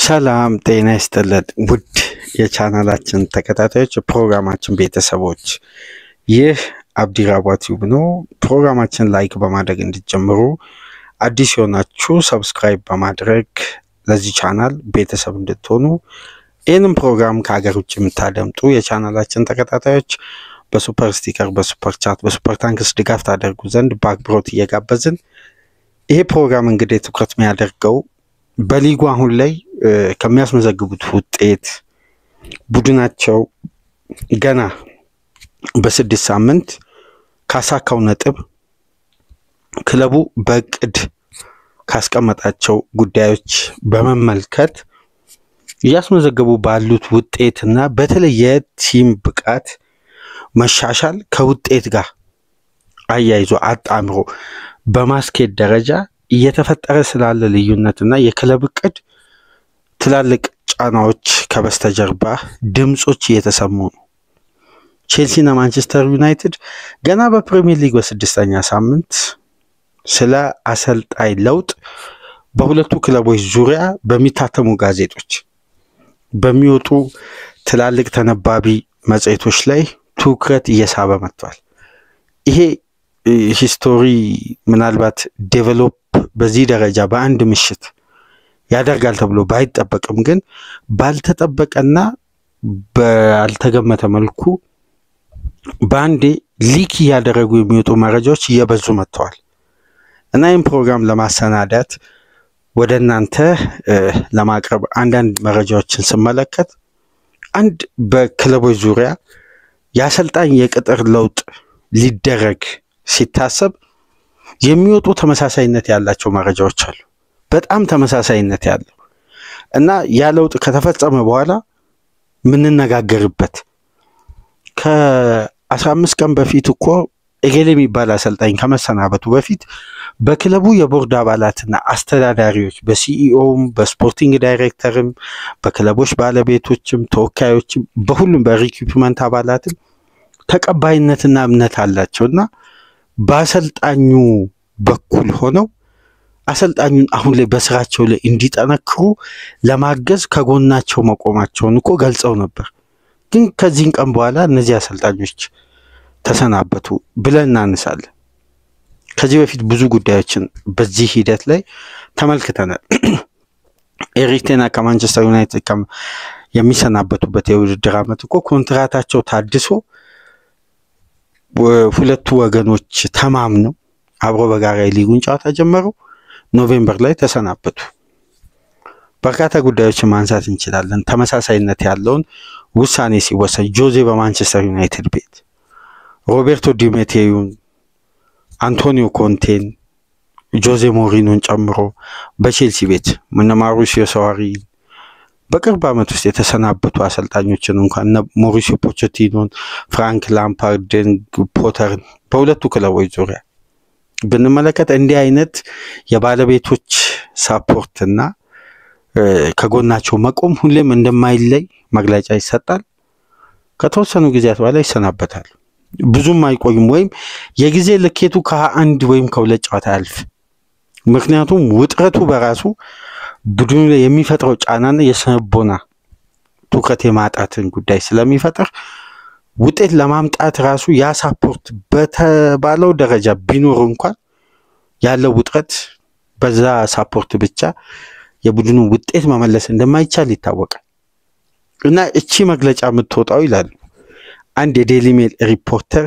ሰላም ጤና ይስጥልን ውድ የቻናላችን ተከታታዮች ፕሮግራማችን ቤተሰቦች ይህ አብዲራባ ቲዩብ ነው። ፕሮግራማችን ላይክ በማድረግ እንድትጀምሩ አዲስ የሆናችሁ ሰብስክራይብ በማድረግ ለዚህ ቻናል ቤተሰብ እንድትሆኑ ይህንን ፕሮግራም ከሀገር ውጭ የምታደምጡ የቻናላችን ተከታታዮች በሱፐር ስቲከር በሱፐር ቻት በሱፐር ታንክስ ድጋፍ ታደርጉ ዘንድ በአክብሮት እየጋበዝን ይሄ ፕሮግራም እንግዲህ ትኩረት የሚያደርገው በሊጉ አሁን ላይ ከሚያስመዘግቡት ውጤት ቡድናቸው ገና በስድስት ሳምንት ካሳካው ነጥብ ክለቡ በቅድ ካስቀመጣቸው ጉዳዮች በመመልከት ያስመዘገቡ ባሉት ውጤትና በተለየ ቲም ብቃት መሻሻል ከውጤት ጋር አያይዞ አጣምሮ በማስኬድ ደረጃ እየተፈጠረ ስላለ ልዩነትና የክለብ ቅድ ትላልቅ ጫናዎች ከበስተጀርባ ድምጾች እየተሰሙ ነው። ቼልሲና ማንቸስተር ዩናይትድ ገና በፕሪሚየር ሊግ በስድስተኛ ሳምንት ስለ አሰልጣኝ ለውጥ በሁለቱ ክለቦች ዙሪያ በሚታተሙ ጋዜጦች በሚወጡ ትላልቅ ተነባቢ መጽሔቶች ላይ ትኩረት እየሳበ መጥቷል። ይሄ ሂስቶሪ ምናልባት ዴቨሎፕ በዚህ ደረጃ በአንድ ምሽት ያደርጋል ተብሎ ባይጠበቅም ግን ባልተጠበቀና ባልተገመተ መልኩ በአንዴ ሊክ ያደረጉ የሚወጡ መረጃዎች እየበዙ መጥተዋል እና ይህን ፕሮግራም ለማሰናዳት ወደ እናንተ ለማቅረብ አንዳንድ መረጃዎችን ስመለከት አንድ በክለቦች ዙሪያ የአሰልጣኝ የቅጥር ለውጥ ሊደረግ ሲታሰብ የሚወጡ ተመሳሳይነት ያላቸው መረጃዎች አሉ። በጣም ተመሳሳይነት ያለው እና ያ ለውጥ ከተፈጸመ በኋላ ምንነጋገርበት ከ15 ቀን በፊት እኮ እገሌ የሚባል አሰልጣኝ ከመሰናበቱ በፊት በክለቡ የቦርድ አባላትና አስተዳዳሪዎች በሲኢኦም በስፖርቲንግ ዳይሬክተርም በክለቦች ባለቤቶችም ተወካዮችም በሁሉም በሪክሩትመንት አባላትም ተቀባይነትና እምነት አላቸውና በአሰልጣኙ በኩል ሆነው አሰልጣኙን አሁን ላይ በስራቸው ላይ እንዲጠነክሩ ለማገዝ ከጎናቸው መቆማቸውን እኮ ገልጸው ነበር። ግን ከዚህ ቀን በኋላ እነዚህ አሰልጣኞች ተሰናበቱ ብለን እናነሳለን። ከዚህ በፊት ብዙ ጉዳዮችን በዚህ ሂደት ላይ ተመልክተናል። ኤሪክ ቴን ሃግ ከማንቸስተር ዩናይትድ የሚሰናበቱበት የውድድር ዓመት እኮ ኮንትራታቸው ታድሶ ሁለቱ ወገኖች ተማምነው አብሮ በጋራ ሊጉን ጨዋታ ጀመሩ። ኖቬምበር ላይ ተሰናበቱ። በርካታ ጉዳዮችን ማንሳት እንችላለን። ተመሳሳይነት ያለውን ውሳኔ ሲወሰን ጆዜ በማንቸስተር ዩናይትድ ቤት፣ ሮቤርቶ ዲሜቴሪውን፣ አንቶኒዮ ኮንቴን፣ ጆዜ ሞሪኖን ጨምሮ በቼልሲ ቤት ማሩሲዮ ሳሪ በቅርብ ዓመት ውስጥ የተሰናበቱ አሰልጣኞችን እንኳን ሞሪሲዮ ፖቼቲኖን፣ ፍራንክ ላምፓርድን፣ ፖተርን በሁለቱ ክለቦች ዙሪያ ብንመለከት እንዲህ አይነት የባለቤቶች ሳፖርትና ከጎናቸው መቆም ሁሌም እንደማይለይ መግለጫ ይሰጣል። ከተወሰኑ ጊዜያት በኋላ ይሰናበታል። ብዙም አይቆይም ወይም የጊዜ ልኬቱ ከ1 ወይም ከ2 ጨዋታ ያልፍ። ምክንያቱም ውጥረቱ በራሱ ቡድኑ ላይ የሚፈጥረው ጫናና የስነቦና ትኩረት የማጣትን ጉዳይ ስለሚፈጥር ውጤት ለማምጣት ራሱ ያ ሳፖርት በተባለው ደረጃ ቢኖር እንኳን ያለው ውጥረት በዛ ሳፖርት ብቻ የቡድኑ ውጤት መመለስ እንደማይቻል ይታወቃል። እና እቺ መግለጫ የምትወጣው ይላሉ አንድ የዴሊ ሜል ሪፖርተር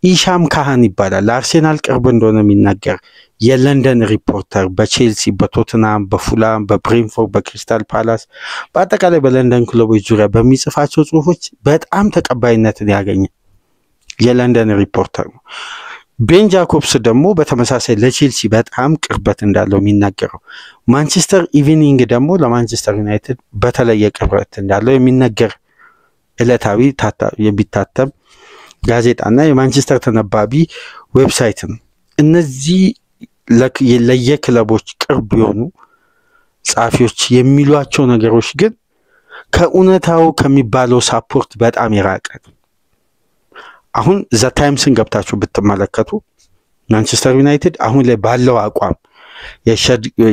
ኢሻም ካሃን ይባላል። ለአርሴናል ቅርብ እንደሆነ የሚናገር የለንደን ሪፖርተር በቼልሲ በቶትናም በፉላም በብሬንፎርድ በክሪስታል ፓላስ በአጠቃላይ በለንደን ክለቦች ዙሪያ በሚጽፋቸው ጽሁፎች በጣም ተቀባይነትን ያገኘ የለንደን ሪፖርተር ነው። ቤን ጃኮብስ ደግሞ በተመሳሳይ ለቼልሲ በጣም ቅርበት እንዳለው የሚናገረው፣ ማንቸስተር ኢቭኒንግ ደግሞ ለማንቸስተር ዩናይትድ በተለየ ቅርበት እንዳለው የሚነገር ዕለታዊ የሚታተም ጋዜጣና የማንቸስተር ተነባቢ ዌብሳይት ነው። እነዚህ ለየክለቦች ቅርብ የሆኑ ጻፊዎች የሚሏቸው ነገሮች ግን ከእውነታው ከሚባለው ሳፖርት በጣም የራቀ ነው። አሁን ዘ ታይምስን ገብታችሁ ብትመለከቱ ማንቸስተር ዩናይትድ አሁን ላይ ባለው አቋም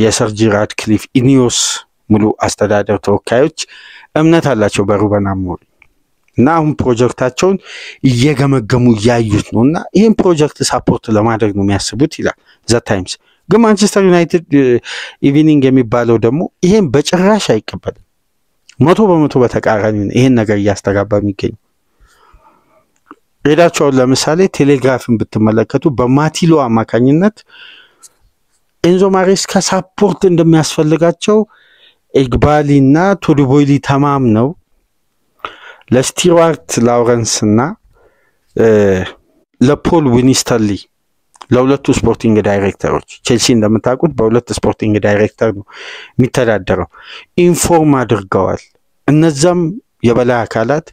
የሰር ጂም ራትክሊፍ ኢኒዮስ ሙሉ አስተዳደር ተወካዮች እምነት አላቸው በሩበን አሞሪም እና አሁን ፕሮጀክታቸውን እየገመገሙ እያዩት ነውና ይሄን ፕሮጀክት ሳፖርት ለማድረግ ነው የሚያስቡት ይላል ዘ ታይምስ። ግን ማንቸስተር ዩናይትድ ኢቪኒንግ የሚባለው ደግሞ ይሄን በጭራሽ አይቀበልም። 100% በተቃራኒ ነው ይሄን ነገር እያስተጋባ የሚገኝ። ሄዳቸው ለምሳሌ ቴሌግራፍን ብትመለከቱ በማቲሎ አማካኝነት ኤንዞ ማሬስካ ሳፖርት እንደሚያስፈልጋቸው ኤግባሊና ቶዲቦይሊ ተማምነው ለስቲዋርት ላውረንስና ለፖል ዊኒስተርሊ ለሁለቱ ስፖርቲንግ ዳይሬክተሮች ቼልሲ እንደምታውቁት በሁለት ስፖርቲንግ ዳይሬክተር ነው የሚተዳደረው ኢንፎርም አድርገዋል። እነዛም የበላይ አካላት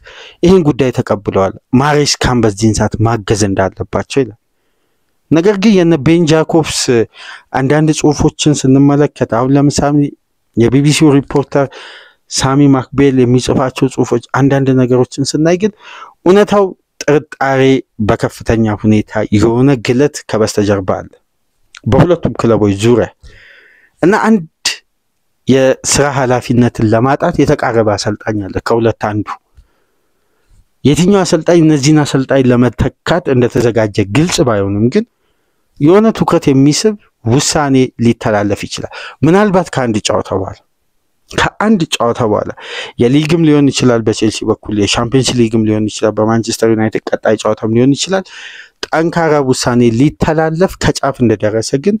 ይሄን ጉዳይ ተቀብለዋል። ማሬስካን በዚህን ሰዓት ማገዝ እንዳለባቸው ይላል። ነገር ግን የነ ቤን ጃኮብስ አንዳንድ ጽሁፎችን ስንመለከት አሁን ለምሳሌ የቢቢሲው ሪፖርተር ሳሚ ማክቤል የሚጽፋቸው ጽሁፎች አንዳንድ ነገሮችን ስናይ ግን እውነታው ጥርጣሬ በከፍተኛ ሁኔታ የሆነ ግለት ከበስተጀርባ አለ በሁለቱም ክለቦች ዙሪያ እና አንድ የሥራ ኃላፊነትን ለማጣት የተቃረበ አሰልጣኝ አለ ከሁለት አንዱ። የትኛው አሰልጣኝ እነዚህን አሰልጣኝ ለመተካት እንደተዘጋጀ ግልጽ ባይሆንም ግን የሆነ ትኩረት የሚስብ ውሳኔ ሊተላለፍ ይችላል። ምናልባት ከአንድ ጨዋታ በኋላ የሊግም ሊሆን ይችላል በቼልሲ በኩል የሻምፒየንስ ሊግም ሊሆን ይችላል በማንቸስተር ዩናይትድ ቀጣይ ጨዋታም ሊሆን ይችላል ጠንካራ ውሳኔ ሊተላለፍ ከጫፍ እንደደረሰ ግን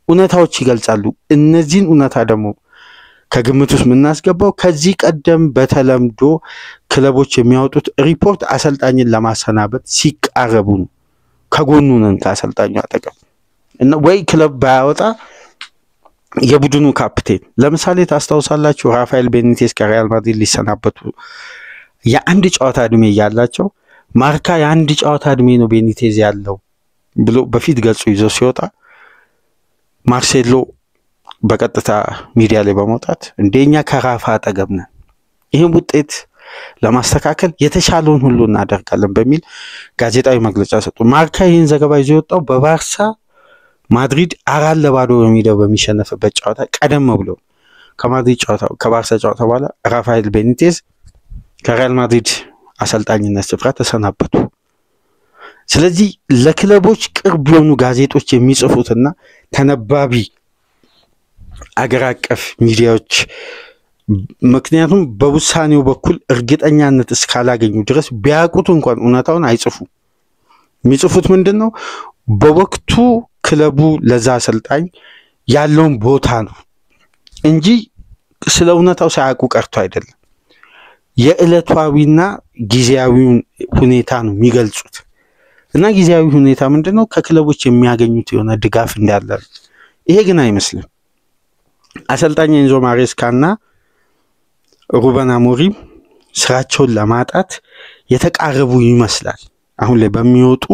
እውነታዎች ይገልጻሉ። እነዚህን እውነታ ደግሞ ከግምት ውስጥ የምናስገባው ከዚህ ቀደም በተለምዶ ክለቦች የሚያወጡት ሪፖርት አሰልጣኝን ለማሰናበት ሲቃረቡ ነው። ከጎኑ ነን ከአሰልጣኙ አጠገብ እና ወይ ክለብ ባያወጣ የቡድኑ ካፕቴን ለምሳሌ ታስታውሳላችሁ ራፋኤል ቤኒቴስ ከሪያል ማድሪድ ሊሰናበቱ የአንድ ጨዋታ እድሜ ያላቸው ማርካ የአንድ ጨዋታ እድሜ ነው ቤኒቴዝ ያለው ብሎ በፊት ገጹ ይዞ ሲወጣ ማርሴሎ በቀጥታ ሚዲያ ላይ በመውጣት እንደኛ ከራፋ አጠገብ ነን ይሄን ውጤት ለማስተካከል የተሻለውን ሁሉ እናደርጋለን በሚል ጋዜጣዊ መግለጫ ሰጡ። ማርካ ይህን ዘገባ ይዞ የወጣው በባርሳ ማድሪድ 4-0 በሚደው በሚሸነፍበት ጨዋታ ቀደም ብሎ ከማድሪድ ጨዋታ ከባርሳ ጨዋታ በኋላ ራፋኤል ቤኒቴዝ ከሪያል ማድሪድ አሰልጣኝነት ስፍራ ተሰናበቱ። ስለዚህ ለክለቦች ቅርብ የሆኑ ጋዜጦች የሚጽፉትና ተነባቢ አገር አቀፍ ሚዲያዎች ምክንያቱም በውሳኔው በኩል እርግጠኛነት እስካላገኙ ድረስ ቢያቁት እንኳን እውነታውን አይጽፉ። የሚጽፉት ምንድነው በወቅቱ ክለቡ ለዛ አሰልጣኝ ያለውን ቦታ ነው እንጂ ስለ እውነታው ሳያውቁ ቀርቶ አይደለም። የዕለታዊና ጊዜያዊ ሁኔታ ነው የሚገልጹት እና ጊዜያዊ ሁኔታ ምንድነው ከክለቦች የሚያገኙት የሆነ ድጋፍ እንዳለ። ይሄ ግን አይመስልም። አሰልጣኝ ኤንዞ ማሬስካና ሩበን አሞሪም ስራቸውን ለማጣት የተቃረቡ ይመስላል። አሁን ላይ በሚወጡ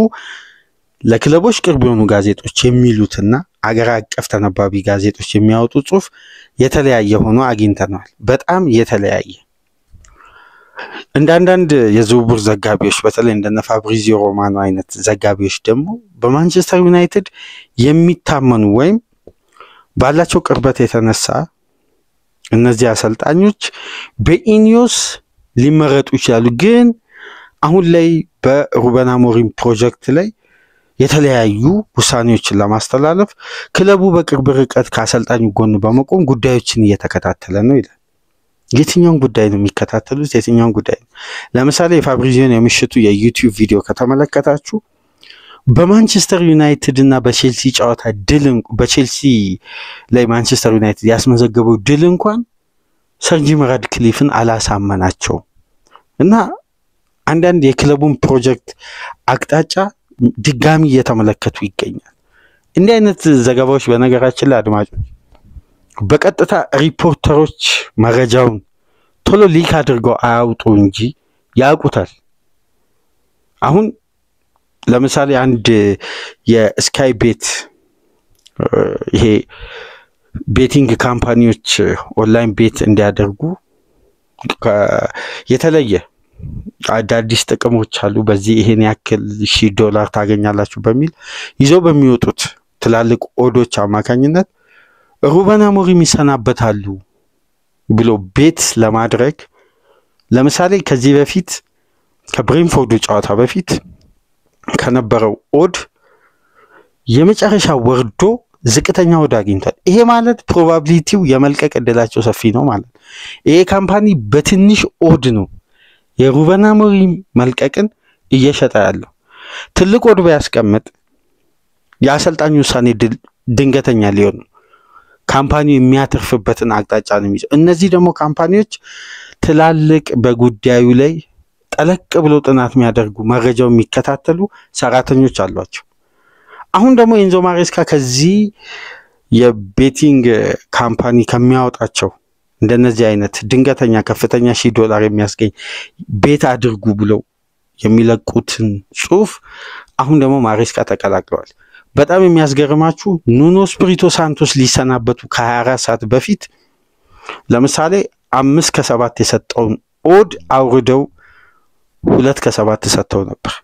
ለክለቦች ቅርብ የሆኑ ጋዜጦች የሚሉትና አገር አቀፍ ተነባቢ ጋዜጦች የሚያወጡ ጽሁፍ የተለያየ ሆኖ አግኝተናል። በጣም የተለያየ አንዳንድ የዝውውር ዘጋቢዎች በተለይ እንደነ ፋብሪዚዮ ሮማኖ አይነት ዘጋቢዎች ደግሞ በማንቸስተር ዩናይትድ የሚታመኑ ወይም ባላቸው ቅርበት የተነሳ እነዚህ አሰልጣኞች በኢኒዮስ ሊመረጡ ይችላሉ። ግን አሁን ላይ በሩበን አሞሪም ፕሮጀክት ላይ የተለያዩ ውሳኔዎችን ለማስተላለፍ ክለቡ በቅርብ ርቀት ከአሰልጣኙ ጎን በመቆም ጉዳዮችን እየተከታተለ ነው ይላል። የትኛውን ጉዳይ ነው የሚከታተሉት? የትኛውን ጉዳይ? ለምሳሌ የፋብሪዚዮን የምሽቱ የዩቲዩብ ቪዲዮ ከተመለከታችሁ በማንቸስተር ዩናይትድ እና በቼልሲ ጨዋታ ድል በቼልሲ ላይ ማንቸስተር ዩናይትድ ያስመዘገበው ድል እንኳን ሰር ጂም ራድክሊፍን አላሳመናቸው እና አንዳንድ የክለቡን ፕሮጀክት አቅጣጫ ድጋሚ እየተመለከቱ ይገኛል። እንዲህ አይነት ዘገባዎች በነገራችን ላይ አድማጮች በቀጥታ ሪፖርተሮች መረጃውን ቶሎ ሊክ አድርገው አያውጡ እንጂ ያውቁታል። አሁን ለምሳሌ አንድ የስካይ ቤት ይሄ ቤቲንግ ካምፓኒዎች ኦንላይን ቤት እንዲያደርጉ የተለየ አዳዲስ ጥቅሞች አሉ በዚህ ይሄን ያክል $1000 ታገኛላችሁ በሚል ይዘው በሚወጡት ትላልቅ ኦዶች አማካኝነት ሩበን አሞሪም ይሰናበታሉ ብሎ ቤት ለማድረግ ለምሳሌ ከዚህ በፊት ከብሬንፎርድ ጨዋታ በፊት ከነበረው ኦድ የመጨረሻ ወርዶ ዝቅተኛ ኦድ አግኝቷል። ይሄ ማለት ፕሮባቢሊቲው የመልቀቅ እድላቸው ሰፊ ነው ማለት። ይሄ ካምፓኒ በትንሽ ኦድ ነው የሩበን አሞሪም መልቀቅን እየሸጠ ያለው። ትልቅ ኦድ ቢያስቀምጥ የአሰልጣኙ ውሳኔ ድንገተኛ ሊሆን ነው። ካምፓኒው የሚያተርፍበትን አቅጣጫ ነው የሚይዘው። እነዚህ ደግሞ ካምፓኒዎች ትላልቅ በጉዳዩ ላይ ጠለቅ ብሎ ጥናት የሚያደርጉ መረጃው የሚከታተሉ ሰራተኞች አሏቸው። አሁን ደግሞ ኤንዞ ማሬስካ ከዚህ የቤቲንግ ካምፓኒ ከሚያወጣቸው እንደነዚህ አይነት ድንገተኛ ከፍተኛ $1000 የሚያስገኝ ቤት አድርጉ ብለው የሚለቁትን ጽሁፍ አሁን ደግሞ ማሬስካ ተቀላቅለዋል። በጣም የሚያስገርማችሁ ኑኖ ስፒሪቶ ሳንቶስ ሊሰናበቱ ከ24 ሰዓት በፊት ለምሳሌ 5-7 የሰጠውን ኦድ አውርደው 2-7 ሰጥተው ነበር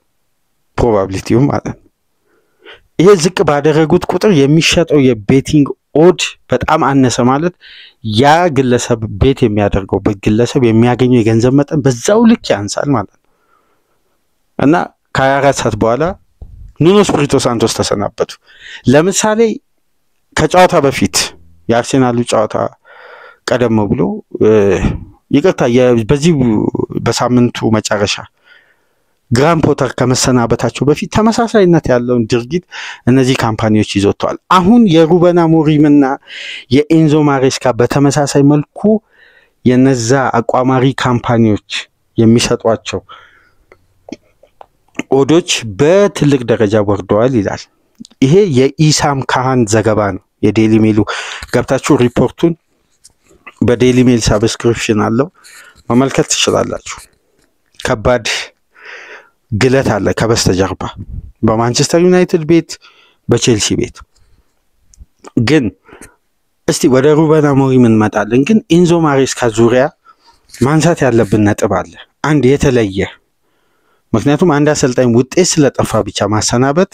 ፕሮባቢሊቲው ማለት። ይሄ ዝቅ ባደረጉት ቁጥር የሚሸጠው የቤቲንግ ኦድ በጣም አነሰ ማለት ያ ግለሰብ ቤት የሚያደርገው በግለሰብ የሚያገኘው የገንዘብ መጠን በዛው ልክ ያንሳል ማለት እና ከ24 ሰዓት በኋላ ኑኖ ስፒሪቶ ሳንቶስ ተሰናበቱ። ለምሳሌ ከጨዋታ በፊት የአርሴናሉ ጨዋታ ቀደም ብሎ ይቅርታ በዚህ በሳምንቱ መጨረሻ ግራን ፖተር ከመሰናበታቸው በፊት ተመሳሳይነት ያለውን ድርጊት እነዚህ ካምፓኒዎች ይዘውተዋል። አሁን የሩበን አሞሪምና የኤንዞ ማሬስካ በተመሳሳይ መልኩ የነዛ አቋማሪ ካምፓኒዎች የሚሰጧቸው ኦዶች በትልቅ ደረጃ ወርደዋል ይላል። ይሄ የኢሳም ካህን ዘገባ ነው። የዴሊ ሜሉ ገብታችሁ ሪፖርቱን በዴሊ ሜል ሰብስክሪፕሽን አለው መመልከት ትችላላችሁ። ከባድ ግለት አለ ከበስተጀርባ በማንቸስተር ዩናይትድ ቤት በቼልሲ ቤት። ግን እስቲ ወደ ሩበን አሞሪም እንመጣለን። ግን ኤንዞ ማሬስካ ዙሪያ ማንሳት ያለብን ነጥብ አለ አንድ የተለየ። ምክንያቱም አንድ አሰልጣኝ ውጤት ስለጠፋ ብቻ ማሰናበት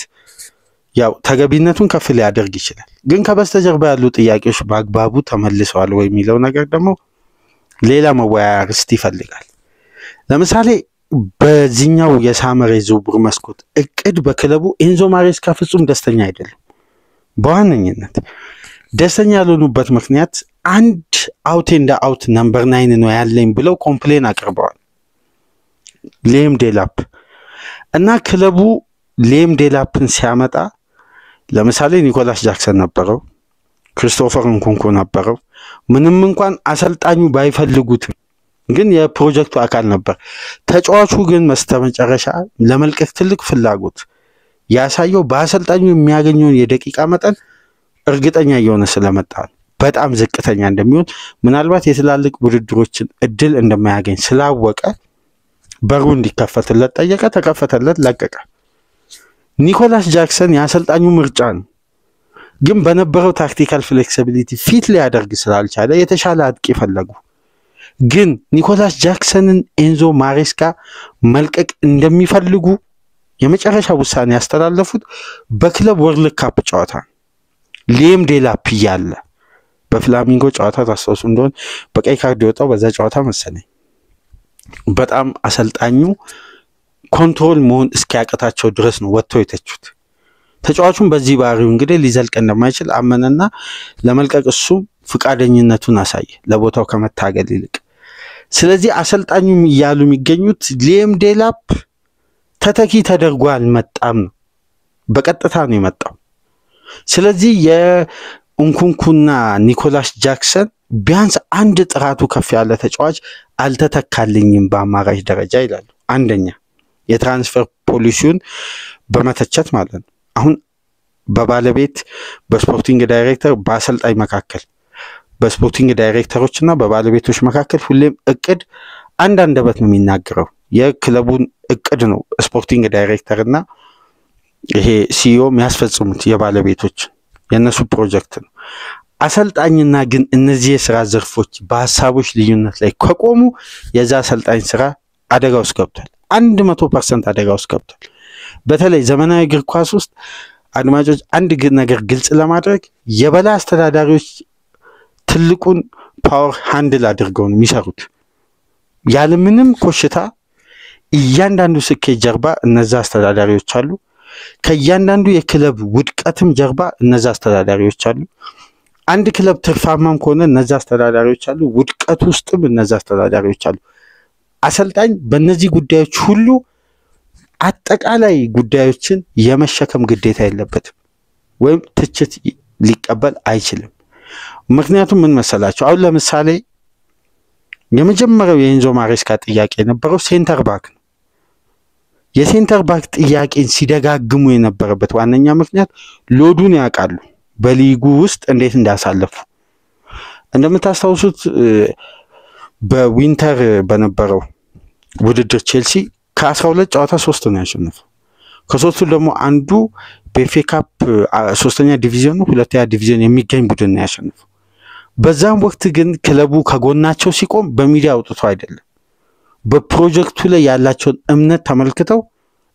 ያው ተገቢነቱን ከፍ ሊያደርግ ይችላል። ግን ከበስተጀርባ ያሉ ጥያቄዎች በአግባቡ ተመልሰዋል ወይ የሚለው ነገር ደግሞ ሌላ መወያያ ርዕስ ይፈልጋል። ለምሳሌ በዚህኛው የሳመር የዝውውር መስኮት እቅድ በክለቡ ኤንዞ ማሬስካ ፍጹም ደስተኛ አይደለም። በዋነኝነት ደስተኛ ያልሆኑበት ምክንያት አንድ አውት ኤንድ አውት ነምበር 9 ነው ያለኝ ብለው ኮምፕሌን አቅርበዋል ሌም ዴላፕ እና ክለቡ ሌም ዴላፕን ሲያመጣ ለምሳሌ ኒኮላስ ጃክሰን ነበረው፣ ክሪስቶፈር እንኩንኩ ነበረው። ምንም እንኳን አሰልጣኙ ባይፈልጉትም ግን የፕሮጀክቱ አካል ነበር። ተጫዋቹ ግን መስተመጨረሻ ለመልቀቅ ትልቅ ፍላጎት ያሳየው በአሰልጣኙ የሚያገኘውን የደቂቃ መጠን እርግጠኛ የሆነ ስለመጣ በጣም ዝቅተኛ እንደሚሆን ምናልባት የትላልቅ ውድድሮችን እድል እንደማያገኝ ስላወቀ በሩ እንዲከፈትለት ጠየቀ፣ ተከፈተለት፣ ለቀቀ። ኒኮላስ ጃክሰን የአሰልጣኙ ምርጫ ነው። ግን በነበረው ታክቲካል ፍሌክሲቢሊቲ ፊት ሊያደርግ ስላልቻለ የተሻለ አጥቂ ፈለጉ። ግን ኒኮላስ ጃክሰንን ኤንዞ ማሬስካ መልቀቅ እንደሚፈልጉ የመጨረሻ ውሳኔ ያስተላለፉት በክለብ ወርልድ ካፕ ጨዋታ ሌም ዴላፕ ያለ በፍላሚንጎ ጨዋታ ታስታውሱ እንደሆነ በቀይ ካርድ የወጣው በዛ ጨዋታ መሰለኝ። በጣም አሰልጣኙ ኮንትሮል መሆን እስኪያቀታቸው ድረስ ነው ወጥተው የተቹት። ተጫዋቹን በዚህ ባህሪው እንግዲህ ሊዘልቅ እንደማይችል አመነና ለመልቀቅ እሱ ፍቃደኝነቱን አሳየ ለቦታው ከመታገል ይልቅ። ስለዚህ አሰልጣኙም እያሉ የሚገኙት ሌም ዴላፕ ተተኪ ተደርጎ አልመጣም ነው፣ በቀጥታ ነው የመጣው። ስለዚህ የኡንኩንኩና ኒኮላስ ጃክሰን ቢያንስ አንድ ጥራቱ ከፍ ያለ ተጫዋች አልተተካልኝም በአማራጭ ደረጃ ይላሉ። አንደኛ የትራንስፈር ፖሊሲውን በመተቸት ማለት ነው። አሁን በባለቤት በስፖርቲንግ ዳይሬክተር በአሰልጣኝ መካከል በስፖርቲንግ ዳይሬክተሮችና በባለቤቶች መካከል ሁሌም እቅድ አንዳንደበት ነው የሚናገረው። የክለቡን እቅድ ነው ስፖርቲንግ ዳይሬክተርና ይሄ ሲኢኦ የሚያስፈጽሙት የባለቤቶች የነሱ ፕሮጀክት ነው። አሰልጣኝና ግን እነዚህ የሥራ ዘርፎች በሐሳቦች ልዩነት ላይ ከቆሙ የዛ አሰልጣኝ ስራ አደጋ ውስጥ ገብቷል። 100% አደጋ ውስጥ ገብቷል። በተለይ ዘመናዊ እግር ኳስ ውስጥ አድማጮች አንድ ነገር ግልጽ ለማድረግ የበላይ አስተዳዳሪዎች ትልቁን ፓወር ሃንድል አድርገው ነው የሚሰሩት ያለምንም ኮሽታ እያንዳንዱ ስኬት ጀርባ እነዛ አስተዳዳሪዎች አሉ ከእያንዳንዱ የክለብ ውድቀትም ጀርባ እነዛ አስተዳዳሪዎች አሉ አንድ ክለብ ትርፋማም ከሆነ እነዛ አስተዳዳሪዎች አሉ ውድቀት ውስጥም እነዛ አስተዳዳሪዎች አሉ አሰልጣኝ በእነዚህ ጉዳዮች ሁሉ አጠቃላይ ጉዳዮችን የመሸከም ግዴታ የለበትም ወይም ትችት ሊቀበል አይችልም ምክንያቱም ምን መሰላችሁ አሁን ለምሳሌ የመጀመሪያው የኤንዞ ማሬስካ ጥያቄ የነበረው ሴንተር ባክ ነው የሴንተር ባክ ጥያቄን ሲደጋግሙ የነበረበት ዋነኛ ምክንያት ሎዱን ያውቃሉ በሊጉ ውስጥ እንዴት እንዳሳለፉ እንደምታስታውሱት በዊንተር በነበረው ውድድር ቼልሲ ከ12 ጨዋታ 3 ነው ያሸነፈው ከሶስቱ ደግሞ አንዱ በኤፍኤ ካፕ 3ኛ ዲቪዥን ነው 2ኛ ዲቪዥን የሚገኝ ቡድን ነው ያሸነፈው በዛም ወቅት ግን ክለቡ ከጎናቸው ሲቆም በሚዲያ አውጥቶ አይደለም በፕሮጀክቱ ላይ ያላቸውን እምነት ተመልክተው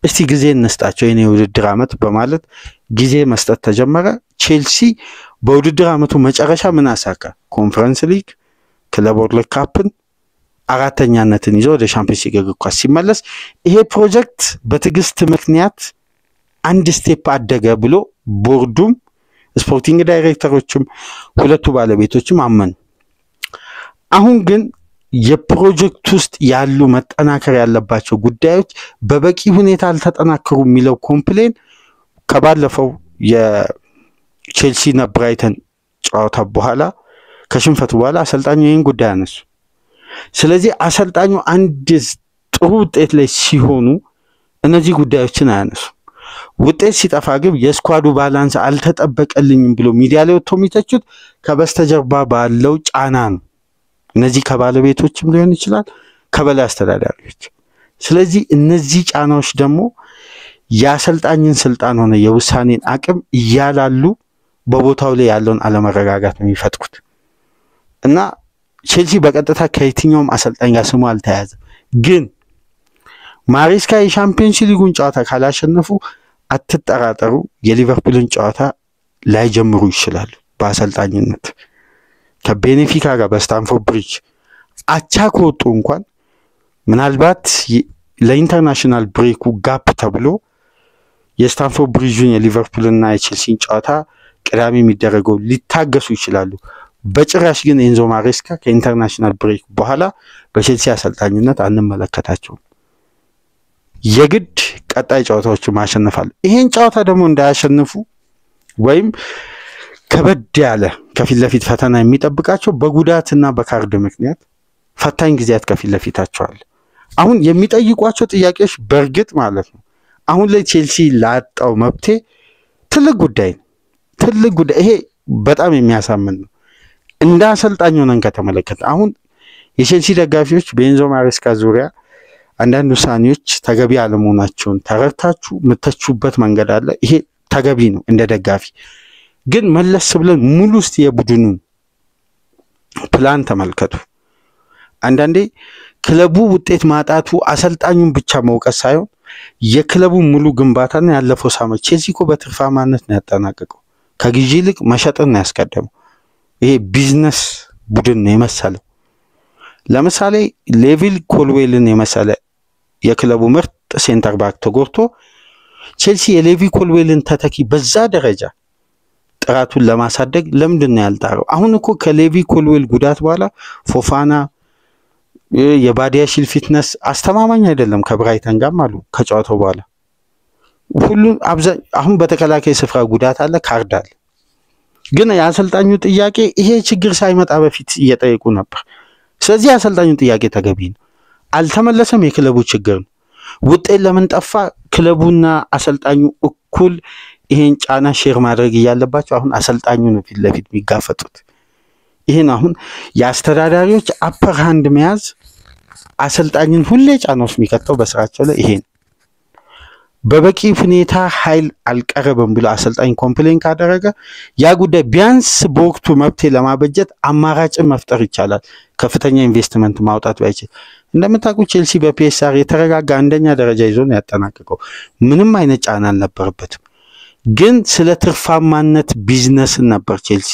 እስቲ ጊዜ እንስጣቸው የኔ ውድድር አመት በማለት ጊዜ መስጠት ተጀመረ ቼልሲ በውድድር አመቱ መጨረሻ ምን አሳካ ኮንፈረንስ ሊግ ክለብ ወርልድ ካፕን አራተኛነትን ይዞ ወደ ሻምፒዮንስ ሊግ እግር ኳስ ሲመለስ ይሄ ፕሮጀክት በትግስት ምክንያት አንድ ስቴፕ አደገ ብሎ ቦርዱም ስፖርቲንግ ዳይሬክተሮችም ሁለቱ ባለቤቶችም አመኑ አሁን ግን የፕሮጀክት ውስጥ ያሉ መጠናከር ያለባቸው ጉዳዮች በበቂ ሁኔታ አልተጠናከሩ የሚለው ኮምፕሌን ከባለፈው የቼልሲና ብራይተን ጨዋታ በኋላ ከሽንፈቱ በኋላ አሰልጣኙ ይሄን ጉዳይ አነሱ ስለዚህ አሰልጣኙ አንድ ጥሩ ውጤት ላይ ሲሆኑ እነዚህ ጉዳዮችን አያነሱ ውጤት ሲጠፋ ግን የስኳዱ ባላንስ አልተጠበቀልኝም ብሎ ሚዲያ ላይ ወጥቶ የሚተቹት ከበስተጀርባ ባለው ጫና ነው እነዚህ ከባለቤቶችም ሊሆን ይችላል ከበላይ አስተዳዳሪዎች ስለዚህ እነዚህ ጫናዎች ደግሞ የአሰልጣኝን ስልጣን ሆነ የውሳኔን አቅም እያላሉ በቦታው ላይ ያለውን አለመረጋጋት ነው የሚፈጥሩት እና ቼልሲ በቀጥታ ከየትኛውም አሰልጣኝ ጋር ስሙ አልተያዘም ግን ማሬስካ የሻምፒዮንስ ሊጉን ጨዋታ ካላሸነፉ አትጠራጠሩ የሊቨርፑልን ጨዋታ ላይጀምሩ ይችላሉ በአሰልጣኝነት ከቤኔፊካ ጋር በስታንፎርድ ብሪጅ አቻ ከወጡ እንኳን ምናልባት ለኢንተርናሽናል ብሬኩ ጋፕ ተብሎ የስታንፎርድ ብሪጅን የሊቨርፑልና የቼልሲን ጨዋታ ቅዳሜ የሚደረገው ሊታገሱ ይችላሉ በጭራሽ ግን ኤንዞ ማሬስካ ከኢንተርናሽናል ብሬክ በኋላ በቼልሲ አሰልጣኝነት አንመለከታቸውም የግድ ቀጣይ ጨዋታዎችን ማሸነፋል ይሄን ጨዋታ ደግሞ እንዳያሸንፉ ወይም ከበድ ያለ ከፊት ለፊት ፈተና የሚጠብቃቸው በጉዳትና በካርድ ምክንያት ፈታኝ ጊዜያት ከፊት ለፊታቸው አለ አሁን የሚጠይቋቸው ጥያቄዎች በርግጥ ማለት ነው አሁን ላይ ቼልሲ ላጣው መብቴ ትልቅ ጉዳይ ይሄ በጣም የሚያሳምን ነው እንደ አሰልጣኝ ሆነን ከተመለከተ አሁን የቼልሲ ደጋፊዎች በኤንዞ ማሬስካ ዙሪያ አንዳንድ ውሳኔዎች ተገቢ አለመሆናቸውን ተረድታችሁ ምተቹበት መንገድ አለ ይሄ ተገቢ ነው እንደ ደጋፊ ግን መለስ ብለን ሙሉ እስቲ የቡድኑን ፕላን ተመልከቱ አንዳንዴ ክለቡ ውጤት ማጣቱ አሰልጣኙን ብቻ መውቀስ ሳይሆን የክለቡ ሙሉ ግንባታና ያለፈው ሳመት ቼልሲ እኮ በትርፋማነት ነው ያጠናቀቀው ከግዢ ይልቅ መሸጥን ነው ያስቀደመው ይሄ ቢዝነስ ቡድን ነው የመሰለው ለምሳሌ ሌቪል ኮልዌልን የመሰለ የክለቡ ምርጥ ሴንተር ባክ ተጎርቶ ቼልሲ የሌቪ ኮልዌልን ተተኪ በዛ ደረጃ ጥራቱን ለማሳደግ ለምንድነው ያልጣረው አሁን እኮ ከሌቪ ኮልዌል ጉዳት በኋላ ፎፋና የባዲያሺል ፊትነስ አስተማማኝ አይደለም ከብራይተን ጋር አሉ ከጨዋታው በኋላ ሁሉ አሁን በተከላካይ ስፍራ ጉዳት አለ ካርድ አለ ግን ያሰልጣኙ ጥያቄ ይሄ ችግር ሳይመጣ በፊት እየጠየቁ ነበር ስለዚህ ያሰልጣኙ ጥያቄ ተገቢ ነው አልተመለሰም የክለቡ ችግር ነው ውጤት ለምን ጠፋ ክለቡና አሰልጣኙ እኩል ይሄን ጫና ሼር ማድረግ ያለባቸው አሁን አሰልጣኙ ነው ፊት ለፊት የሚጋፈጡት ይሄን አሁን ያስተዳዳሪዎች አፐር ሃንድ መያዝ አሰልጣኙን ሁሌ ጫና ውስጥ የሚከተው በስራቸው ላይ ይሄን በበቂ ሁኔታ ኃይል አልቀረበም ብሎ አሰልጣኝ ኮምፕሌን ካደረገ ያ ጉዳይ ቢያንስ በወቅቱ መብቴ ለማበጀት አማራጭ መፍጠር ይቻላል ከፍተኛ ኢንቨስትመንት ማውጣት ባይችል እንደምታውቁት ቼልሲ በፒኤስአር የተረጋጋ አንደኛ ደረጃ ይዞ ነው ያጠናቀቀው ምንም አይነት ጫና አልነበረበትም ግን ስለ ትርፋማነት ቢዝነስ ነበር ቼልሲ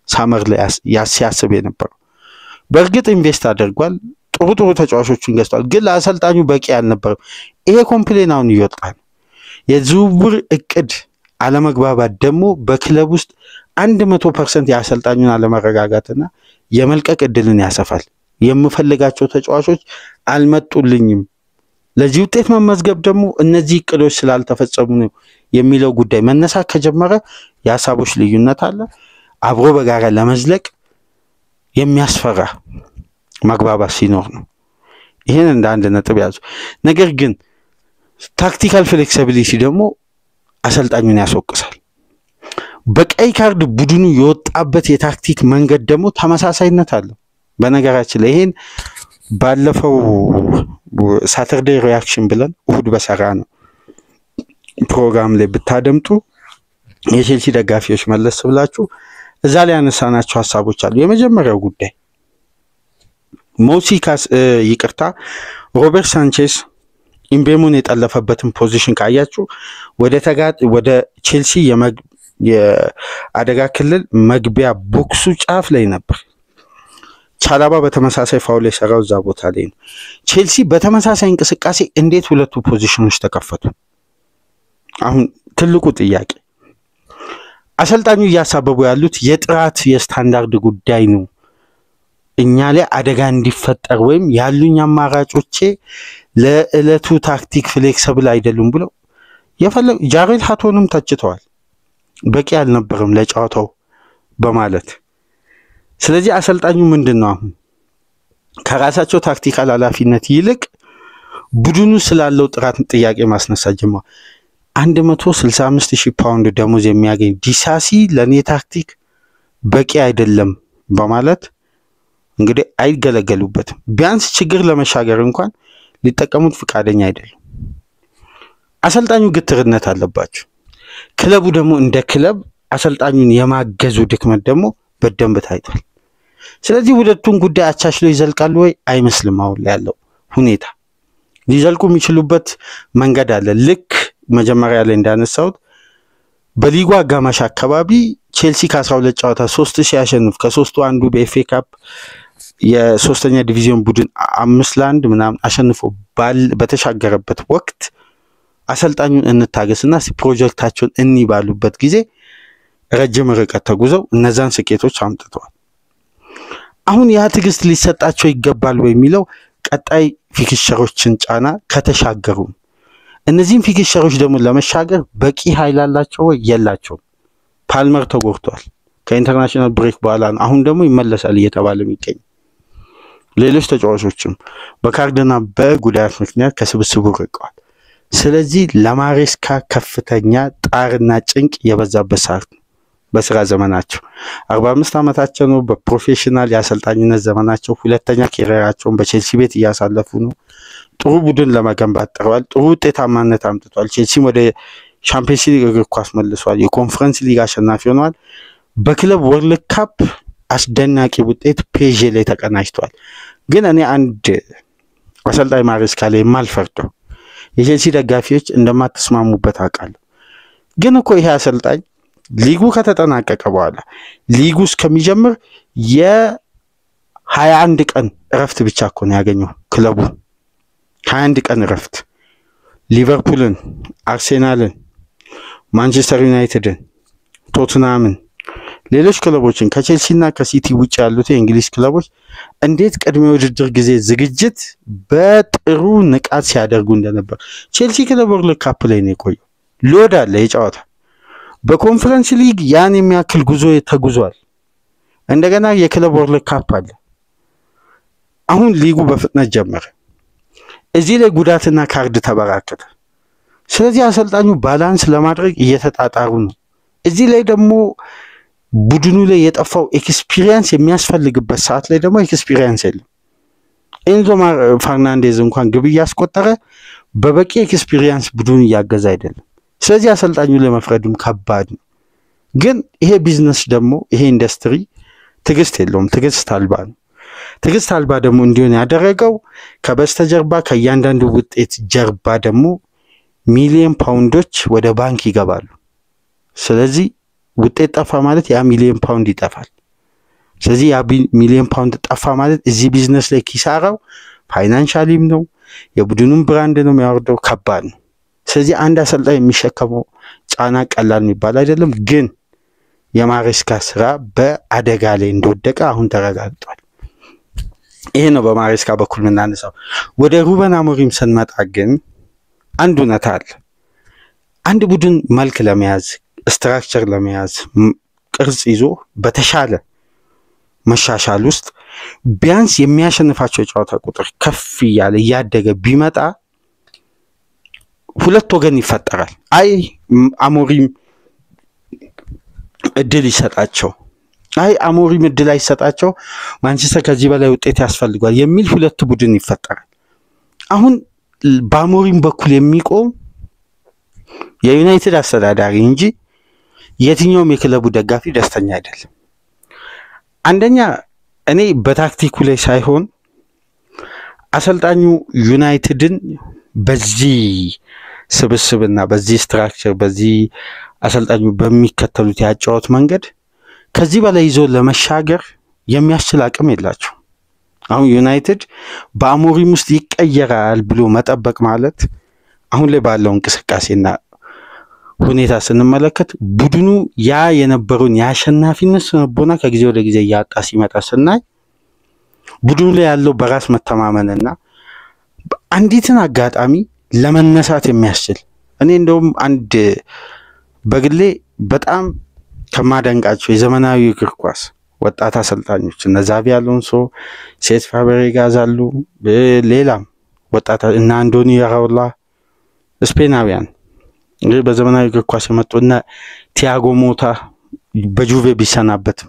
ሳመር ላይ ያስያስብ የነበረው በእርግጥ ኢንቨስት አድርጓል፣ ጥሩ ተጫዋቾችን ገዝቷል፣ ግን ለአሰልጣኙ በቂ አልነበረም። ይሄ ኮምፕሌን አሁን ይወጣል። የዝውውር እቅድ አለመግባባት ደግሞ በክለብ ውስጥ 100% የአሰልጣኙን አለመረጋጋትና የመልቀቅ እድልን ያሰፋል። የምፈልጋቸው ተጫዋቾች አልመጡልኝም፣ ለዚህ ውጤት መመዝገብ ደግሞ እነዚህ እቅዶች ስላልተፈጸሙ ነው የሚለው ጉዳይ መነሳት ከጀመረ የሀሳቦች ልዩነት አለ። አብሮ በጋራ ለመዝለቅ የሚያስፈራ መግባባት ሲኖር ነው። ይሄን እንደ አንድ ነጥብ ያዙ። ነገር ግን ታክቲካል ፍሌክሲቢሊቲ ደግሞ አሰልጣኙን ያስወቅሳል። በቀይ ካርድ ቡድኑ የወጣበት የታክቲክ መንገድ ደግሞ ተመሳሳይነት አለው። በነገራችን ላይ ይሄን ባለፈው ሳተርዴይ ሪአክሽን ብለን እሁድ በሰራ ነው ፕሮግራም ላይ ብታደምጡ የቼልሲ ደጋፊዎች መለስ ብላችሁ እዛ ላይ ያነሳናቸው ሀሳቦች አሉ። የመጀመሪያው ጉዳይ ሞሲካስ ይቅርታ ሮበርት ሳንቼዝ ኢምቤሞን የጠለፈበትን ፖዚሽን ካያችሁ ወደ ቼልሲ የአደጋ ክልል መግቢያ ቦክሱ ጫፍ ላይ ነበር። ቻላባ በተመሳሳይ ፋውል የሰራው እዛ ቦታ ላይ ነው። ቼልሲ በተመሳሳይ እንቅስቃሴ እንዴት ሁለቱ ፖዚሽኖች ተከፈቱ? አሁን ትልቁ ጥያቄ አሰልጣኙ እያሳበቡ ያሉት የጥራት የስታንዳርድ ጉዳይ ነው፣ እኛ ላይ አደጋ እንዲፈጠር ወይም ያሉኝ አማራጮቼ ለእለቱ ታክቲክ ፍሌክሲብል አይደሉም ብለው ጃሬል ሃቶንም ተችተዋል። በቂ አልነበረም ለጨዋታው በማለት። ስለዚህ አሰልጣኙ ምንድነው አሁን ከራሳቸው ታክቲካል ኃላፊነት ይልቅ ቡድኑ ስላለው ጥራት ጥያቄ ማስነሳት ጀመሩ። 165,000 ፓውንድ ደሞዝ የሚያገኝ ዲሳሲ ለኔ ታክቲክ በቂ አይደለም በማለት እንግዲህ አይገለገሉበትም። ቢያንስ ችግር ለመሻገር እንኳን ሊጠቀሙት ፍቃደኛ አይደሉም። አሰልጣኙ ግትርነት አለባቸው። ክለቡ ደግሞ እንደ ክለብ አሰልጣኙን የማገዙ ድክመት ደግሞ በደንብ ታይቷል። ስለዚህ ሁለቱን ጉዳይ አቻችሎ ይዘልቃሉ ወይ? አይመስልም። አሁን ላይ ያለው ሁኔታ ሊዘልቁ የሚችሉበት መንገድ አለ። ልክ መጀመሪያ ላይ እንዳነሳሁት በሊጉ አጋማሽ አካባቢ ቼልሲ ከ12 ጨዋታ 3 ሲያሸንፍ ከ3ቱ አንዱ በኤፍኤ ካፕ የሶስተኛ ዲቪዥን ቡድን 5-1 ምናምን አሸንፎ በተሻገረበት ወቅት አሰልጣኙን እንታገስና ፕሮጀክታቸውን እንይባሉበት ጊዜ ረጅም ርቀት ተጉዘው እነዛን ስኬቶች አምጥተዋል። አሁን ያ ትግስት ሊሰጣቸው ይገባል ወይ የሚለው ቀጣይ ፊክቸሮችን ጫና ከተሻገሩ እነዚህን ፊክቸሮች ደግሞ ለመሻገር በቂ ኃይል አላቸው ወይ የላቸውም? ፓልመር ተጎድቷል ከኢንተርናሽናል ብሬክ በኋላ ነው። አሁን ደግሞ ይመለሳል እየተባለ የሚገኝ ሌሎች ተጫዋቾችም በካርድና በጉዳት ምክንያት ከስብስቡ ርቀዋል። ስለዚህ ለማሬስካ ከፍተኛ ጣርና ጭንቅ የበዛበት ሰዓት ነው። በስራ ዘመናቸው 45 ዓመታቸው ነው። በፕሮፌሽናል የአሰልጣኝነት ዘመናቸው ሁለተኛ ኬሪየራቸውን በቼልሲ ቤት እያሳለፉ ነው። ጥሩ ቡድን ለመገንባት ጥረዋል። ጥሩ ውጤታማነት አምጥቷል። ቼልሲም ወደ ሻምፒየንስ ሊግ እግር ኳስ መልሷል። የኮንፈረንስ ሊግ አሸናፊ ሆነዋል። በክለብ ወርልድ ካፕ አስደናቂ ውጤት ፔዤ ላይ ተቀናጅቷል። ግን እኔ አንድ አሰልጣኝ ማሬስካ ላይ የማልፈርደው የቼልሲ ደጋፊዎች እንደማትስማሙበት አውቃለሁ። ግን እኮ ይሄ አሰልጣኝ ሊጉ ከተጠናቀቀ በኋላ ሊጉ እስከሚጀምር የ21 ቀን እረፍት ብቻ እኮ ነው ያገኘው ክለቡ። 21 ቀን እረፍት ሊቨርፑልን፣ አርሴናልን፣ ማንቸስተር ዩናይትድን፣ ቶትናምን፣ ሌሎች ክለቦችን ከቼልሲና ከሲቲ ውጭ ያሉት የእንግሊዝ ክለቦች እንዴት ቅድመ ውድድር ጊዜ ዝግጅት በጥሩ ንቃት ሲያደርጉ እንደነበር። ቼልሲ ክለብ ወርልድ ካፕ ላይ ነው የቆየው። ሎድ አለ የጨዋታ በኮንፈረንስ ሊግ ያን የሚያክል ጉዞ ተጉዟል። እንደገና የክለብ ወርልድ ካፕ አለ። አሁን ሊጉ በፍጥነት ጀመረ። እዚህ ላይ ጉዳትና ካርድ ተበራከተ። ስለዚህ አሰልጣኙ ባላንስ ለማድረግ እየተጣጣሩ ነው። እዚህ ላይ ደግሞ ቡድኑ ላይ የጠፋው ኤክስፒሪየንስ የሚያስፈልግበት ሰዓት ላይ ደግሞ ኤክስፒሪየንስ የለም። ኤንዞ ፈርናንዴዝ እንኳን ግብ እያስቆጠረ በበቂ ኤክስፒሪየንስ ቡድኑ እያገዘ አይደለም። ስለዚህ አሰልጣኙ ለመፍረድም ከባድ ነው። ግን ይሄ ቢዝነስ ደግሞ ይሄ ኢንዱስትሪ ትግስት የለውም፣ ትግስት አልባ ነው። ትግስት አልባ ደግሞ እንዲሆን ያደረገው ከበስተጀርባ ከእያንዳንዱ ውጤት ጀርባ ደግሞ ሚሊዮን ፓውንዶች ወደ ባንክ ይገባሉ። ስለዚህ ውጤት ጠፋ ማለት ያ ሚሊዮን ፓውንድ ይጠፋል። ስለዚህ ያ ሚሊዮን ፓውንድ ጠፋ ማለት እዚህ ቢዝነስ ላይ ኪሳራው ፋይናንሻሊም ነው የቡድኑን ብራንድ ነው የሚያወርደው ከባድ ነው ስለዚህ አንድ አሰልጣኝ የሚሸከመው ጫና ቀላል የሚባል አይደለም ግን የማሬስካ ስራ በአደጋ ላይ እንደወደቀ አሁን ተረጋግጧል ይሄ ነው በማሬስካ በኩል ምናነሳው ወደ ሩበን አሞሪም ስንመጣ ግን አንዱ ነታል አንድ ቡድን መልክ ለመያዝ ስትራክቸር ለመያዝ ቅርጽ ይዞ በተሻለ መሻሻል ውስጥ ቢያንስ የሚያሸንፋቸው ጨዋታ ቁጥር ከፍ ያለ ያደገ ቢመጣ ሁለት ወገን ይፈጠራል አይ አሞሪም እድል ይሰጣቸው አይ አሞሪም እድል አይሰጣቸው ማንቸስተር ከዚህ በላይ ውጤት ያስፈልጋል የሚል ሁለት ቡድን ይፈጠራል አሁን በአሞሪም በኩል የሚቆም የዩናይትድ አስተዳዳሪ እንጂ የትኛውም የክለቡ ደጋፊ ደስተኛ አይደለም አንደኛ እኔ በታክቲኩ ላይ ሳይሆን አሰልጣኙ ዩናይትድን በዚህ ስብስብና በዚህ ስትራክቸር በዚህ አሰልጣኙ በሚከተሉት ያጫወት መንገድ ከዚህ በላይ ይዞ ለመሻገር የሚያስችል አቅም የላቸው አሁን ዩናይትድ በአሞሪም ውስጥ ይቀየራል ብሎ መጠበቅ ማለት አሁን ላይ ባለው እንቅስቃሴና ሁኔታ ስንመለከት ቡድኑ ያ የነበረውን ያሸናፊነት ስነቦና ከጊዜ ወደ ጊዜ ያጣ ሲመጣ ስናይ ቡድኑ ላይ ያለው በራስ መተማመንና አንዲትን አጋጣሚ ለመነሳት የሚያስችል እኔ እንደውም አንድ በግሌ በጣም ከማደንቃቸው የዘመናዊ እግር ኳስ ወጣት አሰልጣኞች እነ ዛቪ አሎንሶ ሴስ ፋብሬጋስ አሉ ሌላም ወጣት እና አንዶኒ ያራውላ ስፔናውያን በዘመናዊ እግር ኳስ የመጡና ቲያጎ ሞታ በጁቬ ቢሰናበት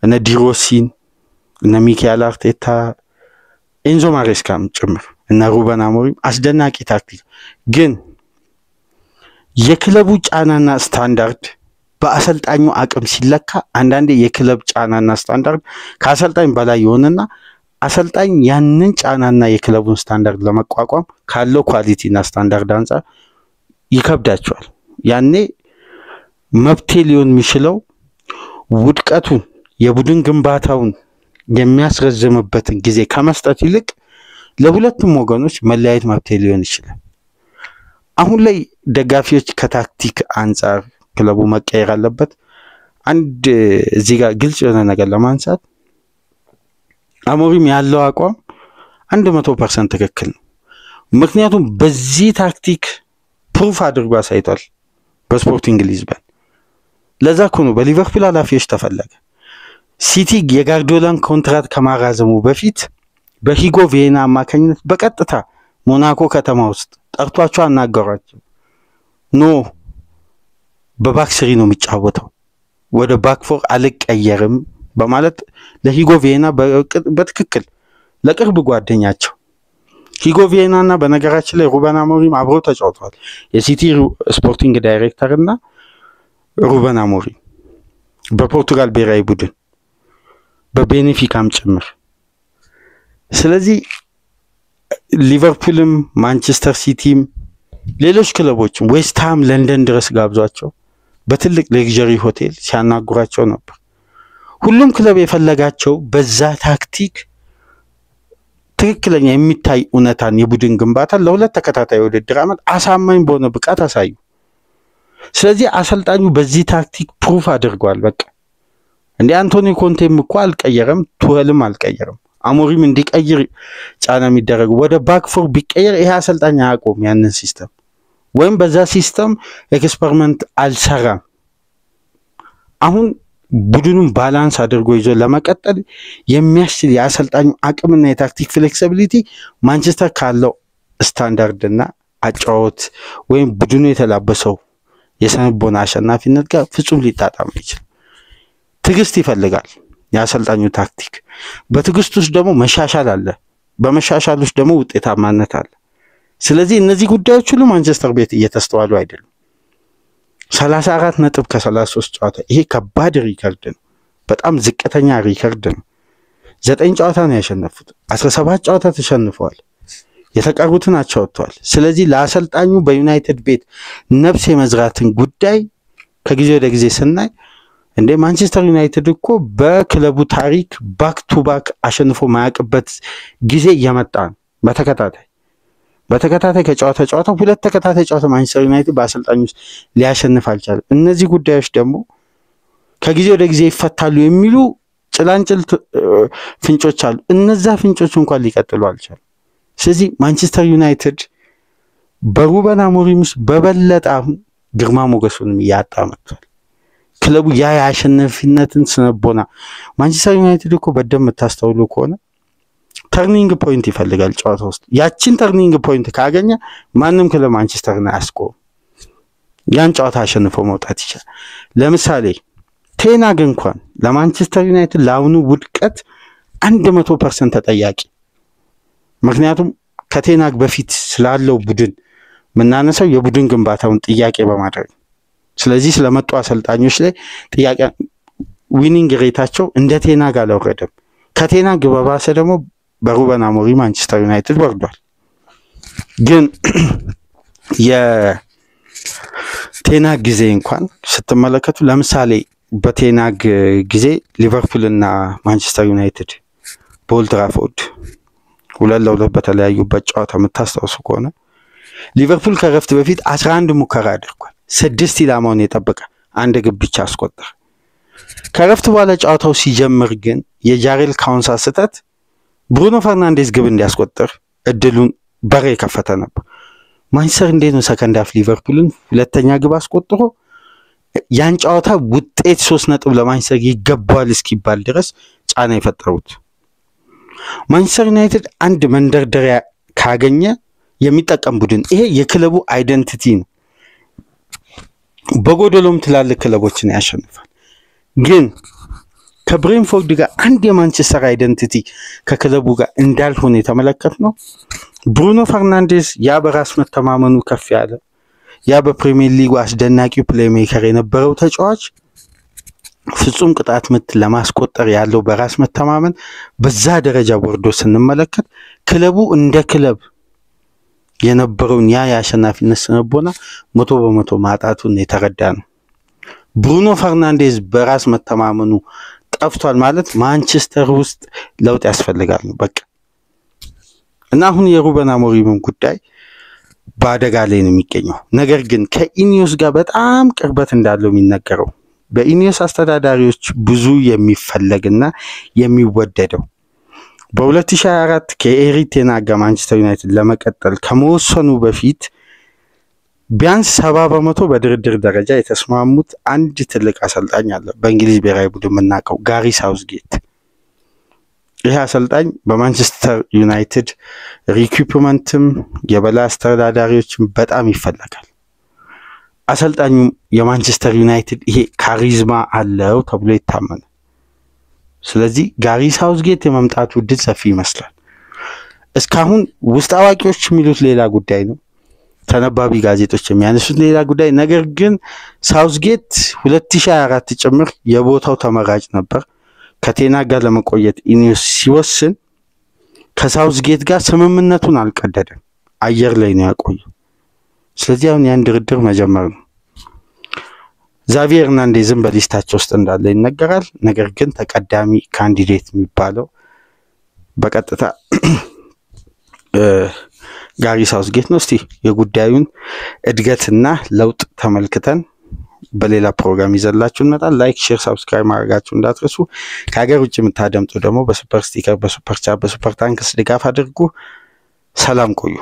እነ ዲሮሲን እነ ሚካኤል አርቴታ ኤንዞ ማሬስካም ጭምር እና ሩበን አሞሪም አስደናቂ ታክቲክ ግን የክለቡ ጫናና ስታንዳርድ በአሰልጣኙ አቅም ሲለካ አንዳንዴ የክለብ ጫናና ስታንዳርድ ከአሰልጣኝ በላይ ይሆንና አሰልጣኝ ያንን ጫናና የክለቡን ስታንዳርድ ለመቋቋም ካለው ኳሊቲና ስታንዳርድ አንፃር ይከብዳቸዋል ያኔ መብቴ ሊሆን የሚችለው ውድቀቱን የቡድን ግንባታውን የሚያስረዝምበትን ጊዜ ከመስጠት ይልቅ ለሁለቱም ወገኖች መለያየት መብቴ ሊሆን ይችላል አሁን ላይ ደጋፊዎች ከታክቲክ አንፃር ክለቡ መቀየር አለበት አንድ እዚህ ጋር ግልጽ የሆነ ነገር ለማንሳት አሞሪም ያለው አቋም 100% ትክክል ነው ምክንያቱም በዚህ ታክቲክ ፕሩፍ አድርጎ አሳይቷል በስፖርቲንግ ሊዝበን ለዛ ነው በሊቨርፑል ኃላፊዎች ተፈለገ ሲቲ የጋርዲዮላን ኮንትራት ከማራዘሙ በፊት በሂጎ ቬና አማካኝነት በቀጥታ ሞናኮ ከተማ ውስጥ ጠርቷቸው አናገሯቸው ኖ በባክስሪ ነው የሚጫወተው ወደ ባክፎር አልቀየርም በማለት ለሂጎ ቬና በትክክል ለቅርብ ጓደኛቸው ሂጎ ቬናና በነገራችን ላይ ሩበን አሞሪም አብረው ተጫውተዋል የሲቲ ስፖርቲንግ ዳይሬክተር እና ሩበን አሞሪም በፖርቱጋል ብሔራዊ ቡድን በቤኔፊካም ጭምር ስለዚህ ሊቨርፑልም ማንቸስተር ሲቲም ሌሎች ክለቦችም ዌስትሃም ለንደን ድረስ ጋብዟቸው በትልቅ ሌክዠሪ ሆቴል ሲያናግሯቸው ነበር ሁሉም ክለብ የፈለጋቸው በዛ ታክቲክ ትክክለኛ የሚታይ ኡነታን የቡድን ግንባታ ለሁለት ተከታታይ ውድድር አመት አሳማኝ በሆነ ብቃት አሳዩ ስለዚህ አሰልጣኙ በዚህ ታክቲክ ፕሩፍ አድርጓል በቃ እንደ አንቶኒ ኮንቴም እኮ አልቀየረም ቱሄልም አልቀየረም አሞሪም እንዲቀይር ጫና የሚደረግ ወደ ባክፎር ቢቀየር ይሄ አሰልጣኝ አያቆም ያንን ሲስተም ወይም በዛ ሲስተም ኤክስፐሪመንት አልሰራም አሁን ቡድኑን ባላንስ አድርጎ ይዞ ለመቀጠል የሚያስችል የአሰልጣኙ አቅምና የታክቲክ ፍሌክሲቢሊቲ ማንቸስተር ካለው ስታንዳርድና አጫወት ወይም ቡድኑ የተላበሰው የሰንቦና አሸናፊነት ጋር ፍጹም ሊጣጣም ይችላል ትግስት ይፈልጋል የአሰልጣኙ ታክቲክ በትግስት ውስጥ ደግሞ መሻሻል አለ በመሻሻል ውስጥ ደግሞ ውጤታማነት አለ ስለዚህ እነዚህ ጉዳዮች ሁሉ ማንቸስተር ቤት እየተስተዋሉ አይደለም 34 ነጥብ ከ33 ጨዋታ ይሄ ከባድ ሪከርድ ነው በጣም ዝቅተኛ ሪከርድ ነው 9 ጨዋታ ነው ያሸነፉት 17 ጨዋታ ተሸንፈዋል የተቀሩትን አቻውተዋል ስለዚህ ለአሰልጣኙ በዩናይትድ ቤት ነፍስ የመዝራትን ጉዳይ ከጊዜ ወደ ጊዜ ስናይ እንደ ማንቸስተር ዩናይትድ እኮ በክለቡ ታሪክ ባክ ቱ ባክ አሸንፎ ማያውቅበት ጊዜ እየመጣ ነው። በተከታታይ ከጨዋታ ሁለት ተከታታይ ጨዋታ ማንቸስተር ዩናይትድ በአሰልጣኙ ሊያሸንፍ አልቻለም። እነዚህ ጉዳዮች ደግሞ ከጊዜ ወደ ጊዜ ይፈታሉ የሚሉ ጭላንጭል ፍንጮች አሉ። እነዛ ፍንጮች እንኳን ሊቀጥሉ አልቻሉም። ስለዚህ ማንቸስተር ዩናይትድ በሩበን አሞሪም በበለጠ አሁን ግርማ ሞገሱንም ያጣ መጥቷል። ክለቡ ያሸናፊነትን ስነቦና ማንቸስተር ዩናይትድ እኮ በደንብ ታስተውሉ ከሆነ ተርኒንግ ፖይንት ይፈልጋል ጨዋታ ውስጥ። ያቺን ተርኒንግ ፖይንት ካገኘ ማንም ክለብ ማንቸስተርን አያስቆም። ያን ጨዋታ አሸንፎ መውጣት ይችላል። ለምሳሌ ቴናግ እንኳን ለማንቸስተር ዩናይትድ ለአሁኑ ውድቀት 100% ተጠያቂ። ምክንያቱም ከቴናግ በፊት ስላለው ቡድን ምናነሳው የቡድን ግንባታውን ጥያቄ በማድረግ ስለዚህ ስለመጡ አሰልጣኞች ላይ ጥያቄ ዊኒንግ ሬታቸው እንደ ቴናግ አልወረደም። ከቴናግ በባሰ ደግሞ በሩበን አሞሪም ማንቸስተር ዩናይትድ ወርዷል። ግን የቴናግ ጊዜ እንኳን ስትመለከቱ ለምሳሌ በቴናግ ጊዜ ሊቨርፑልና ማንቸስተር ዩናይትድ በኦልድ ትራፎርድ 2-2 በተለያዩበት ጨዋታ የምታስታውሱ ከሆነ ሊቨርፑል ከረፍት በፊት 11 ሙከራ አድርጓል። 6 ኢላማውን የጠበቀ አንድ ግብ ብቻ አስቆጠረ። ከረፍት በኋላ ጨዋታው ሲጀምር ግን የጃሬል ካውንሳ ስህተት ብሩኖ ፈርናንዴዝ ግብ እንዲያስቆጥር እድሉን በር የከፈተ ነበር። ማንቸስተር እንዴት ነው ሰከንድ ሃፍ ሊቨርፑልን ሁለተኛ ግብ አስቆጥሮ ያን ጨዋታ ውጤት 3 ነጥብ ለማንቸስተር ይገባዋል እስኪባል ድረስ ጫና የፈጠሩት? ማንቸስተር ዩናይትድ አንድ መንደርደሪያ ካገኘ የሚጠቀም ቡድን፣ ይሄ የክለቡ አይደንቲቲ ነው። በጎደሎም ትላልቅ ክለቦችን ያሸንፋል። ግን ከብሬንፎርድ ጋር አንድ የማንቸስተር አይደንቲቲ ከክለቡ ጋር እንዳልሆነ የተመለከትነው ብሩኖ ፈርናንዴዝ ያ በራስ መተማመኑ ከፍ ያለ ያ በፕሪሚየር ሊጉ አስደናቂው ፕሌይሜከር የነበረው ተጫዋች ፍጹም ቅጣት ምት ለማስቆጠር ያለው በራስ መተማመን በዛ ደረጃ ወርዶ ስንመለከት ክለቡ እንደ ክለብ የነበረውን ያ የአሸናፊነት ስነቦና 100% ማጣቱን የተረዳ ነው። ብሩኖ ፈርናንዴዝ በራስ መተማመኑ ጠፍቷል ማለት ማንቸስተር ውስጥ ለውጥ ያስፈልጋል ነው በቃ። እና አሁን የሩበን አሞሪም ጉዳይ በአደጋ ላይ ነው የሚገኘው። ነገር ግን ከኢኒዮስ ጋር በጣም ቅርበት እንዳለው የሚነገረው በኢኒዮስ አስተዳዳሪዎች ብዙ የሚፈለግና የሚወደደው በ2024 ከኤሪክ ቴን ሃግ ማንቸስተር ዩናይትድ ለመቀጠል ከመወሰኑ በፊት ቢያንስ 70% በድርድር ደረጃ የተስማሙት አንድ ትልቅ አሰልጣኝ አለ። በእንግሊዝ ብሔራዊ ቡድን የምናውቀው ጋሪ ሳውዝጌት። ይህ አሰልጣኝ በማንቸስተር ዩናይትድ ሪኩፕመንትም የበላይ አስተዳዳሪዎችም በጣም ይፈለጋል። አሰልጣኙ የማንቸስተር ዩናይትድ ይሄ ካሪዝማ አለው ተብሎ ይታመናል። ስለዚህ ጋሪ ሳውዝጌት የመምጣቱ እድል ሰፊ ይመስላል። እስካሁን ውስጥ አዋቂዎች የሚሉት ሌላ ጉዳይ ነው፣ ተነባቢ ጋዜጦች የሚያነሱት ሌላ ጉዳይ። ነገር ግን ሳውዝጌት 2024 ጭምር የቦታው ተመራጭ ነበር። ከቴን ሃግ ጋር ለመቆየት ኢኒዮስ ሲወስን ከሳውዝጌት ጋር ስምምነቱን አልቀደደም፣ አየር ላይ ነው ያቆየው። ስለዚህ አሁን ያን ድርድር መጀመር ነው። ዛቪየር ሃርናንዴዝም በሊስታቸው ውስጥ እንዳለ ይነገራል። ነገር ግን ተቀዳሚ ካንዲዴት የሚባለው በቀጥታ ጋሪ ሳውዝጌት ነው። እስቲ የጉዳዩን እድገትና ለውጥ ተመልክተን በሌላ ፕሮግራም ይዘላችሁ እንመጣለን። ላይክ፣ ሼር፣ ሰብስክራይብ ማድረጋችሁ እንዳትረሱ። ከሀገር ውጭ የምታደምጡ ደግሞ በሱፐር ስቲከር፣ በሱፐር ቻት፣ በሱፐር ታንክስ ድጋፍ አድርጉ። ሰላም ቆዩ።